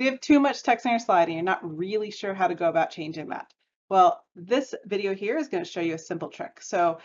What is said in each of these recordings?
If you have too much text on your slide and you're not really sure how to go about changing that, well, this video here is going to show you a simple trick. So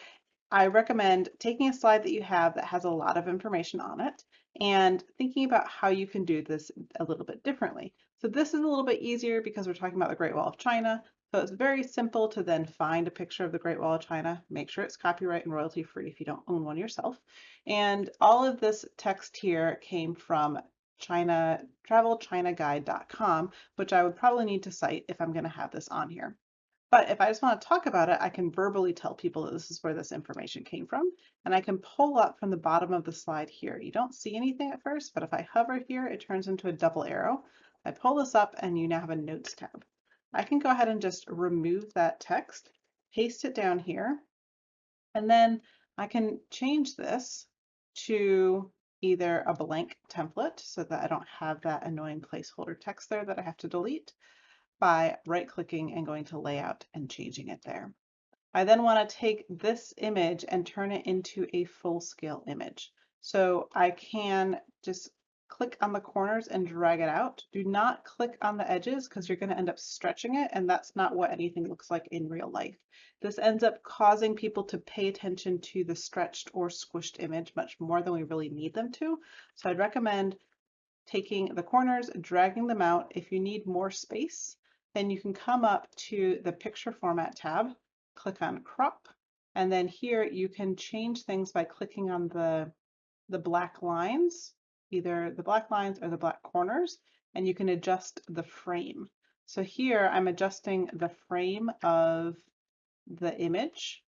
I recommend taking a slide that you have that has a lot of information on it and thinking about how you can do this a little bit differently. So this is a little bit easier because we're talking about the Great Wall of China. So it's very simple to then find a picture of the Great Wall of China, make sure it's copyright and royalty free if you don't own one yourself. And all of this text here came from travelchinaguide.com, which I would probably need to cite if I'm going to have this on here. But if I just want to talk about it, I can verbally tell people that this is where this information came from, and I can pull up from the bottom of the slide here. You don't see anything at first, but if I hover here, it turns into a double arrow. I pull this up and you now have a notes tab. I can go ahead and just remove that text, paste it down here, and then I can change this to either a blank template so that I don't have that annoying placeholder text there that I have to delete, by right-clicking and going to layout and changing it there. I then want to take this image and turn it into a full-scale image. So I can just click on the corners and drag it out. Do not click on the edges because you're going to end up stretching it, and that's not what anything looks like in real life. This ends up causing people to pay attention to the stretched or squished image much more than we really need them to. So I'd recommend taking the corners, dragging them out. If you need more space, then you can come up to the picture format tab, click on crop, and then here you can change things by clicking on the black lines, either the black lines or the black corners, and you can adjust the frame. So here I'm adjusting the frame of the image,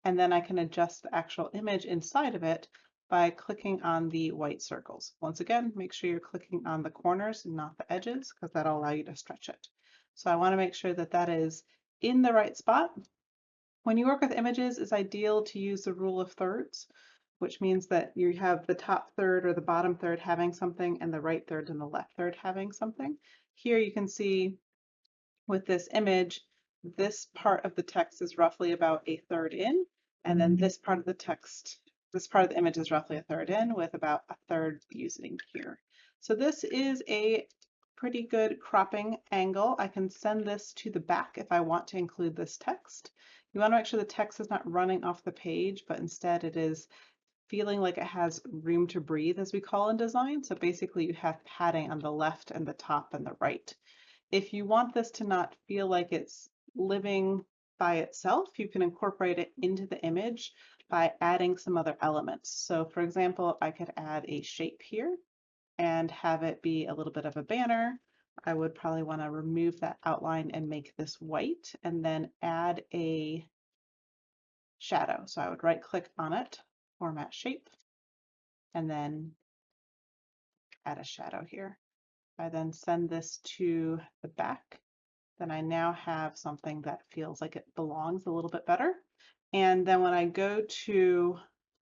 and then I can adjust the actual image inside of it by clicking on the white circles. Once again, make sure you're clicking on the corners, not the edges, because that'll allow you to stretch it. So I want to make sure that that is in the right spot. When you work with images, it's ideal to use the rule of thirds, which means that you have the top third or the bottom third having something and the right third and the left third having something. Here you can see with this image, this part of the text is roughly about a third in, and then this part of the text, this part of the image is roughly a third in with about a third using here. So this is a pretty good cropping angle. I can send this to the back if I want to include this text. You want to make sure the text is not running off the page, but instead it is feeling like it has room to breathe, as we call in design. So basically you have padding on the left and the top and the right. If you want this to not feel like it's living by itself, you can incorporate it into the image by adding some other elements. So for example, I could add a shape here and have it be a little bit of a banner. I would probably want to remove that outline and make this white and then add a shadow. So I would right click on it, format shape, and then add a shadow here. I then send this to the back, then I now have something that feels like it belongs a little bit better. And then when I go to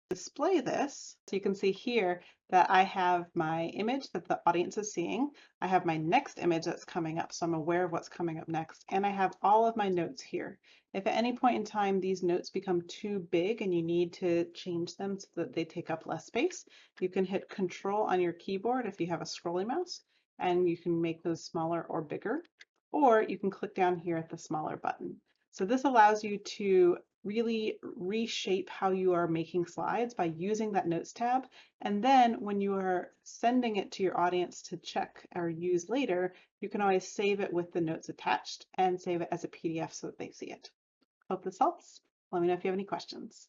display this, so you can see here that I have my image that the audience is seeing. I have my next image that's coming up, so I'm aware of what's coming up next. And I have all of my notes here. If at any point in time these notes become too big and you need to change them so that they take up less space, you can hit Control on your keyboard if you have a scrolling mouse, and you can make those smaller or bigger, or you can click down here at the smaller button. So this allows you to really reshape how you are making slides by using that notes tab. And then when you are sending it to your audience to check or use later, you can always save it with the notes attached and save it as a PDF so that they see it. Hope this helps. Let me know if you have any questions.